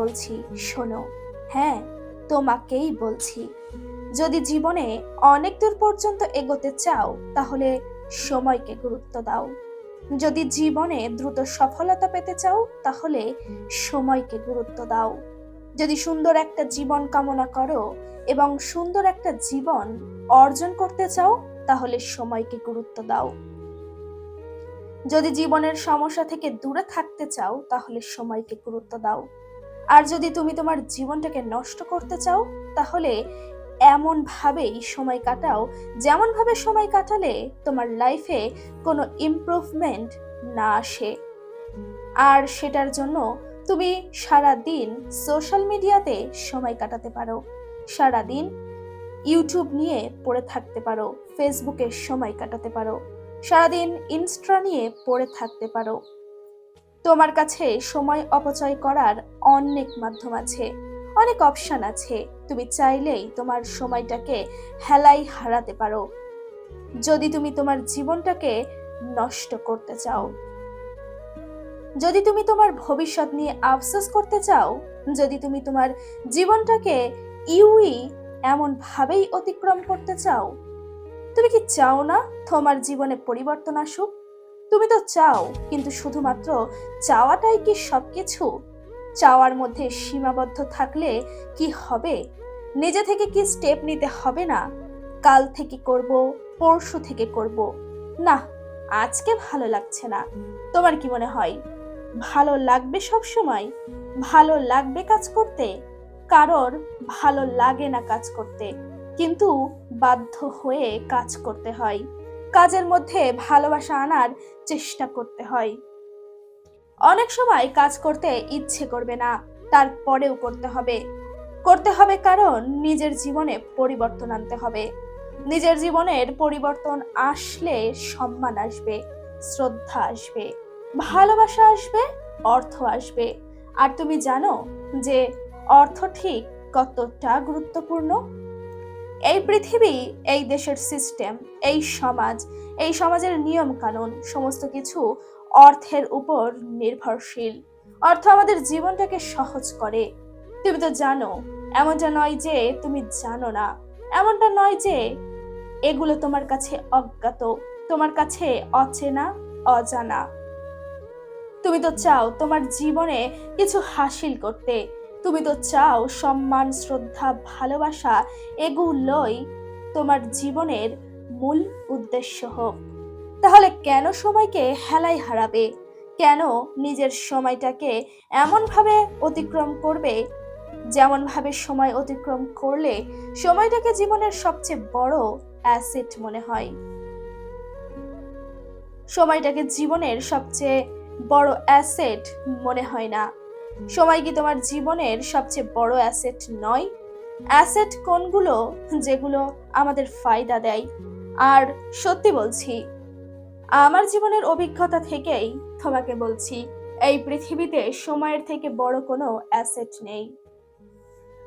বলছি, শোনো। হ্যাঁ, তোমাকেই বলছি। যদি জীবনে অনেক দূর পর্যন্ত এগোতে চাও, তাহলে সময়কে গুরুত্ব দাও। যদি জীবনে দ্রুত সফলতা পেতে চাও, তাহলে সময়কে গুরুত্ব দাও। যদি সুন্দর একটা জীবন কামনা করো এবং সুন্দর একটা জীবন অর্জন করতে চাও, তাহলে সময়কে গুরুত্ব দাও। যদি জীবনের সমস্যা থেকে দূরে থাকতে চাও, তাহলে সময়কে গুরুত্ব দাও। আর যদি তুমি তোমার জীবনটাকে নষ্ট করতে চাও, তাহলে এমন ভাবেই সময় কাটাও, যেমন ভাবে সময় কাটালে তোমার লাইফে কোনো ইমপ্রুভমেন্ট না আসে। আর সেটার জন্য তুমি সারা দিন সোশ্যাল মিডিয়াতে সময় কাটাতে পারো, সারা দিন ইউটিউব নিয়ে পড়ে থাকতে পারো, ফেসবুকে সময় কাটাতে পারো, সারাদিন ইনস্টা নিয়ে পড়ে থাকতে পারো। তোমার কাছে সময় অপচয় করার অনেক মাধ্যম আছে, অনেক অপশন আছে। তুমি চাইলেই তোমার সময়টাকে হেলায় হারাতে পারো, যদি তুমি তোমার জীবনটাকে নষ্ট করতে চাও। যদি তুমি তোমার ভবিষ্যৎ নিয়ে আফসোস করতে চাও, যদি তুমি তোমার জীবনটাকে ইউই এমন ভাবেই অতিক্রম করতে চাও, তুমি কি চাও না তোমার জীবনে পরিবর্তন আসুক? তুমি তো চাও, কিন্তু শুধুমাত্র চাওয়াটাই কি সবকিছু? চাওয়ার মধ্যে সীমাবদ্ধ থাকলে কি হবে? নিজে থেকে কি স্টেপ নিতে হবে না? কাল থেকে করব, পরশু থেকে করব, না আজকে ভালো লাগছে না। তোমার কি মনে হয় ভালো লাগবে সব সময়? ভালো লাগবে কাজ করতে? কারোর ভালো লাগে না কাজ করতে, কিন্তু বাধ্য হয়ে কাজ করতে হয়। কাজের মধ্যে ভালোবাসা আনার চেষ্টা করতে হয়। অনেক সময় কাজ করতে ইচ্ছে করবে না, তারপরেও করতে হবে। করতে হবে কারণ নিজের জীবনে পরিবর্তন আনতে হবে। নিজের জীবনের পরিবর্তন আসলে সম্মান আসবে, শ্রদ্ধা আসবে, ভালোবাসা আসবে, অর্থ আসবে। আর তুমি জানো যে অর্থ ঠিক কতটা গুরুত্বপূর্ণ? এই পৃথিবী, এই দেশের সিস্টেম, এই সমাজের নিয়ম কানুন সমস্ত কিছু অর্থের উপর নির্ভরশীল। অর্থ আমাদের জীবনটাকে সহজ করে। তুমি তো জানো, এমনটা নয় যে তুমি জানো না, এমনটা নয় যে এগুলো তোমার কাছে অজ্ঞাত, তোমার কাছে অচেনা, অজানা। তুমি তো চাও তোমার জীবনে কিছু হাসিল করতে। তুমি তো চাও সম্মান, শ্রদ্ধা, ভালোবাসা এগুলোই তোমার জীবনের মূল উদ্দেশ্য হোক। তাহলে কেন সময়কে হেলায় হারাবে? কেন নিজের সময়টাকে এমন ভাবে অতিক্রম করবে, যেমন ভাবে সময় অতিক্রম করলে সময়টাকে জীবনের সবচেয়ে বড় অ্যাসেট মনে হয়? সময়টাকে জীবনের সবচেয়ে বড় অ্যাসেট মনে হয় না? সময় কি তোমার জীবনের সবচেয়ে বড় অ্যাসেট নয়? অ্যাসেট কোনগুলো? যেগুলো আমাদের ফায়দা দেয়। আর সত্যি বলছি, আমার জীবনের অভিজ্ঞতা থেকেই তোমাকে বলছি, এই পৃথিবীতে সময়ের থেকে বড় কোনো অ্যাসেট নেই।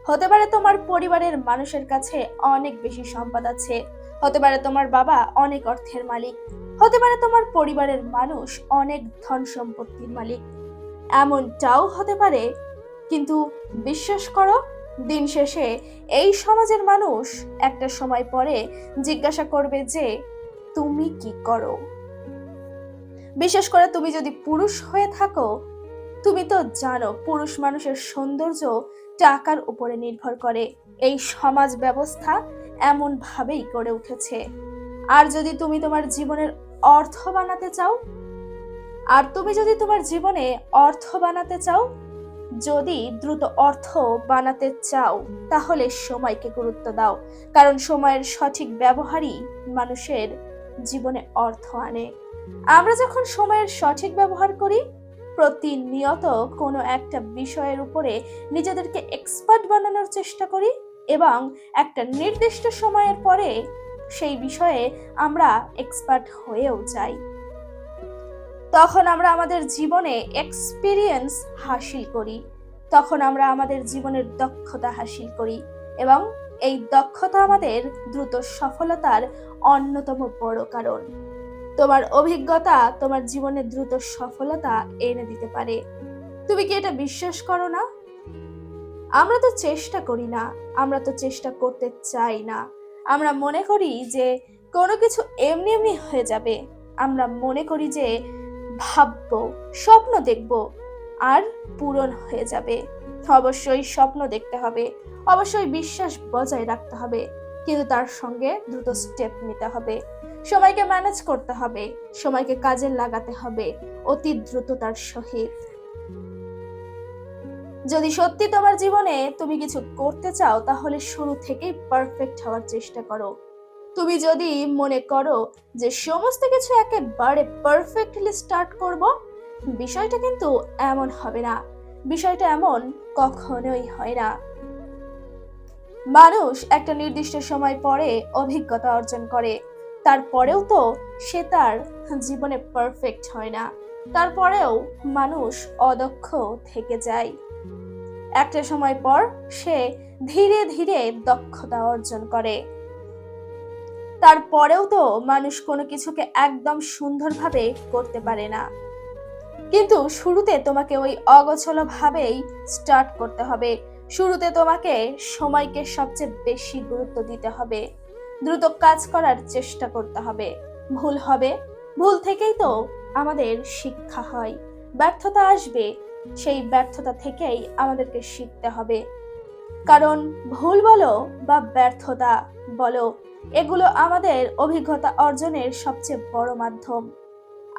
হতে পারে তোমার পরিবারের মানুষের কাছে অনেক বেশি সম্পদ আছে, হতে পারে তোমার বাবা অনেক অর্থের মালিক, হতে পারে তোমার পরিবারের মানুষ অনেক ধন সম্পত্তির মালিক, এমনটাও হতে পারে। কিন্তু বিশ্বাস করো, দিন শেষে এই সমাজের মানুষ একটা সময় পরে জিজ্ঞাসা করবে যে তুমি কি করো। বিশেষ করে তুমি যদি পুরুষ হয়ে থাকো, তুমি তো জানো পুরুষ মানুষের সৌন্দর্য টাকার উপরে নির্ভর করে। এই সমাজ ব্যবস্থা এমন ভাবেই গড়ে উঠেছে। আর যদি তুমি তোমার জীবনের অর্থ বানাতে চাও, আর তুমি যদি তোমার জীবনে অর্থ বানাতে চাও, যদি দ্রুত অর্থ বানাতে চাও, তাহলে সময়কে গুরুত্ব দাও। কারণ সময়ের সঠিক ব্যবহারই মানুষের জীবনে অর্থ আনে। আমরা যখন সময়ের সঠিক ব্যবহার করি, প্রতিনিয়ত কোনো একটা বিষয়ের উপরে নিজেদেরকে এক্সপার্ট বানানোর চেষ্টা করি, এবং একটা নির্দিষ্ট সময়ের পরে সেই বিষয়ে আমরা এক্সপার্ট হয়েও যাই, তখন আমরা আমাদের জীবনে এক্সপিরিয়েন্স হাসিল করি, তখন আমরা আমাদের জীবনের দক্ষতা হাসিল করি, এবং এই দক্ষতা আমাদের দ্রুত সফলতার অন্যতম বড় কারণ। তোমার অভিজ্ঞতা তোমার জীবনে দ্রুত সফলতা এনে দিতে পারে। তুমি কি এটা বিশ্বাস করো না? আমরা তো চেষ্টা করি না, আমরা তো চেষ্টা করতে চাই না। আমরা মনে করি যে কোনো কিছু এমনি এমনি হয়ে যাবে। আমরা মনে করি যে ভাববো, স্বপ্ন দেখব, আর পূরণ হয়ে যাবে। অবশ্যই স্বপ্ন দেখতে হবে, অবশ্যই বিশ্বাস বজায় রাখতে হবে, কিন্তু তার সঙ্গে দ্রুত স্টেপ নিতে হবে। সময়কে ম্যানেজ করতে হবে, সময়কে কাজে লাগাতে হবে অতি দ্রুততার সহিত। যদি সত্যি তোমার জীবনে তুমি কিছু করতে চাও, তাহলে শুরু থেকেই পারফেক্ট হওয়ার চেষ্টা করো। তুমি যদি মনে করো যে সমস্ত কিছু একেবারে পারফেক্টলি স্টার্ট করব, বিষয়টা কিন্তু এমন হবে না। বিষয়টা এমন কখনোই হয় না। মানুষ একটা নির্দিষ্ট সময় পরে অভিজ্ঞতা অর্জন করে, তারপরেও তো সে তার জীবনে পারফেক্ট হয় না। তারপরেও মানুষ অদক্ষ থেকে যায়। একটা সময় পর সে ধীরে ধীরে দক্ষতা অর্জন করে। তারপরেও তো মানুষ কোনো কিছুকে একদম সুন্দরভাবে করতে পারে না। কিন্তু শুরুতে তোমাকে ওই অগোছালো ভাবেই স্টার্ট করতে হবে। শুরুতে তোমাকে সময়কে সবচেয়ে বেশি গুরুত্ব দিতে হবে। দ্রুত কাজ করার চেষ্টা করতে হবে। ভুল হবে, ভুল থেকেই তো আমাদের শিক্ষা হয়। ব্যর্থতা আসবে, সেই ব্যর্থতা থেকেই আমাদেরকে শিখতে হবে। কারণ ভুল বলো বা ব্যর্থতা বলো, এগুলো আমাদের অভিজ্ঞতা অর্জনের সবচেয়ে বড় মাধ্যম।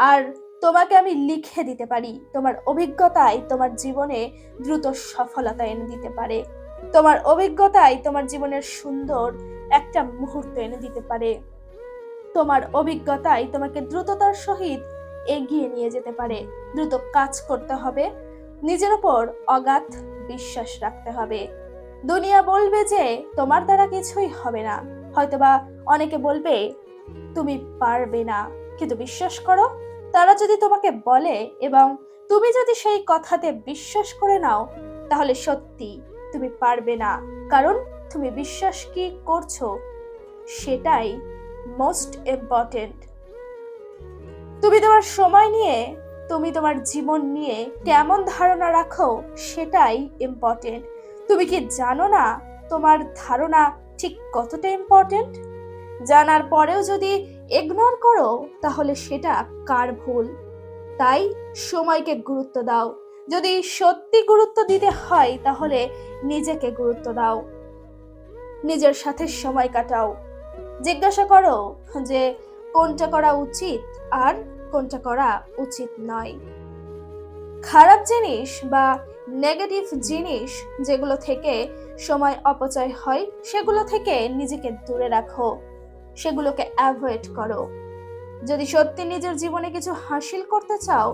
আর তোমাকে আমি লিখে দিতে পারি, তোমার অভিজ্ঞতাই তোমার জীবনে দ্রুত সফলতা এনে দিতে পারে। তোমার অভিজ্ঞতাই তোমার জীবনের সুন্দর একটা মুহূর্ত এনে দিতে পারে। তোমার অভিজ্ঞতাই তোমাকে দ্রুততার সহিত এগিয়ে নিয়ে যেতে পারে। দ্রুত কাজ করতে হবে, নিজের উপর অগাধ বিশ্বাস রাখতে হবে। দুনিয়া বলবে যে তোমার দ্বারা কিছুই হবে না, হয়তোবা অনেকে বলবে তুমি পারবে না, কিন্তু বিশ্বাস করো, তারা যদি তোমাকে বলে এবং তুমি যদি সেই কথাতে বিশ্বাস করে নাও, তাহলে সত্যি তুমি পারবে না। কারণ তুমি বিশ্বাস কি করছো সেটাই মোস্ট ইম্পর্টেন্ট। তুমি তোমার সময় নিয়ে, তুমি তোমার জীবন নিয়ে কেমন ধারণা রাখো সেটাই ইম্পর্টেন্ট। তুমি কি জানো না তোমার ধারণা ঠিক কতটা ইম্পর্টেন্ট? জানার পরেও যদি ইগনোর করো, তাহলে সেটা কার ভুল? তাই সময়কে গুরুত্ব দাও। যদি সত্যি গুরুত্ব দিতে হয়, তাহলে নিজেকে গুরুত্ব দাও, নিজের সাথে সময় কাটাও। জিজ্ঞাসা করো যে কোনটা করা উচিত আর কোনটা করা উচিত নয়। খারাপ জিনিস বা নেগেটিভ জিনিস যেগুলো থেকে সময় অপচয় হয়, সেগুলো থেকে নিজেকে দূরে রাখো, সেগুলোকে অ্যাভয়েড করো। যদি সত্যি নিজের জীবনে কিছু হাসিল করতে চাও,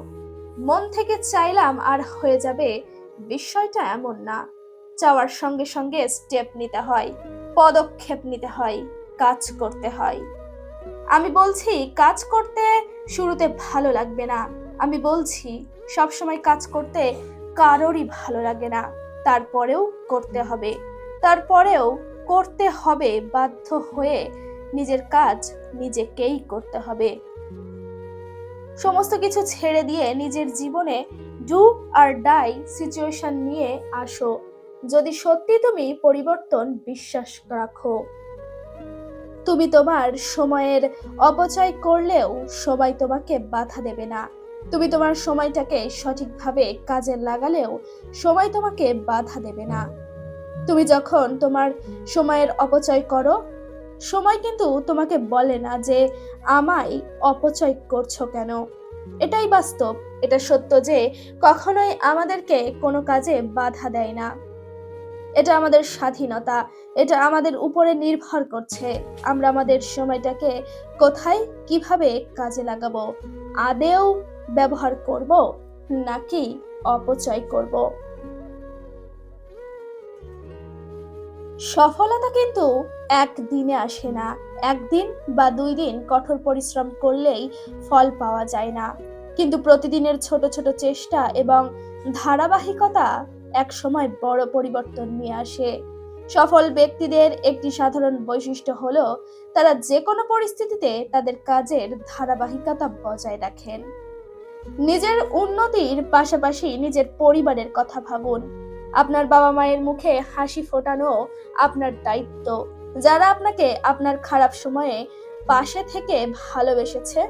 মন থেকে চাইলাম আর হয়ে যাবে, বিষয়টা এমন না। চাওয়ার সঙ্গে সঙ্গে স্টেপ নিতে হয়, পদক্ষেপ নিতে হয়, কাজ করতে হয়। আমি বলছি কাজ করতে শুরুতে ভালো লাগবে না। আমি বলছি সবসময় কাজ করতে কারোরই ভালো লাগে না। তারপরেও করতে হবে, তারপরেও করতে হবে, বাধ্য হয়ে নিজের কাজ নিজেকেই করতে হবে। সমস্ত কিছু ছেড়ে দিয়ে নিজের জীবনে ডু আর ডাই সিচুয়েশন নিয়ে আসো। যদি সত্যি তুমি পরিবর্তন বিশ্বাস রাখো, তুমি তোমার সময়ের অপচয় করলেও সময় তোমাকে বাধা দেবে না। তুমি তোমার সময়টাকে সঠিকভাবে কাজে লাগালেও সময় তোমাকে বাধা দেবে না। তুমি যখন তোমার সময়ের অপচয় করো, সময় কিন্তু তোমাকে বলে না যে আমায় অপচয় করছো কেন। এটাই বাস্তব, এটা সত্য যে কখনোই আমাদেরকে কোনো কাজে বাধা দেয় না। এটা আমাদের স্বাধীনতা, এটা আমাদের উপরে নির্ভর করছে আমরা আমাদের সময়টাকে কোথায় কিভাবে কাজে লাগাবো, আদেও ব্যবহার করব নাকি অপচয় করব। সফলতা কিন্তু একদিনে আসে না। একদিন বা 2 দিন কঠোর পরিশ্রম করলেই ফল পাওয়া যায় না, কিন্তু প্রতিদিনের ছোট ছোট চেষ্টা এবং ধারাবাহিকতা এক সময় বড় পরিবর্তন নিয়ে আসে। সফল ব্যক্তিদের একটি সাধারণ বৈশিষ্ট্য হলো তারা যে কোনো পরিস্থিতিতে তাদের কাজের ধারাবাহিকতা বজায় রাখেন। নিজের উন্নতির পাশাপাশি নিজের পরিবারের কথা ভাবুন। আপনার বাবা মায়ের মুখে হাসি ফোটানো আপনার দায়িত্ব। যারা আপনাকে আপনার খারাপ সময়ে পাশে থেকে ভালোবেসেছে,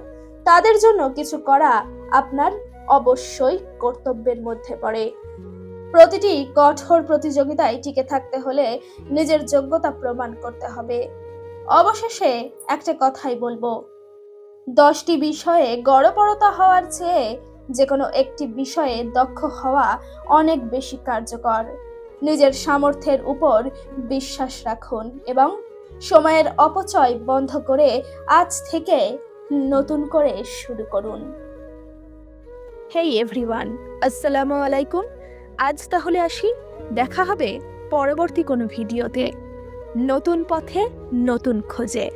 তাদের জন্য কিছু করা আপনার অবশ্যই কর্তব্যের মধ্যে পড়ে। প্রতিটি কঠোর প্রতিযোগিতায় টিকে থাকতে হলে নিজের যোগ্যতা প্রমাণ করতে হবে। অবশেষে একটা কথাই বলবো, 10টি বিষয়ে গড়পড়তা হওয়ার চেয়ে যে কোনো একটি বিষয়ে দক্ষ হওয়া অনেক বেশি কার্যকর। নিজের সামর্থ্যের উপর বিশ্বাস রাখুন এবং সময়ের অপচয় বন্ধ করে আজ থেকে নতুন করে শুরু করুন। হেই এভরিওয়ান, আসসালামু আলাইকুম। আজ তাহলে আসি, দেখা হবে পরবর্তী কোনো ভিডিওতে, নতুন পথে নতুন খোঁজে।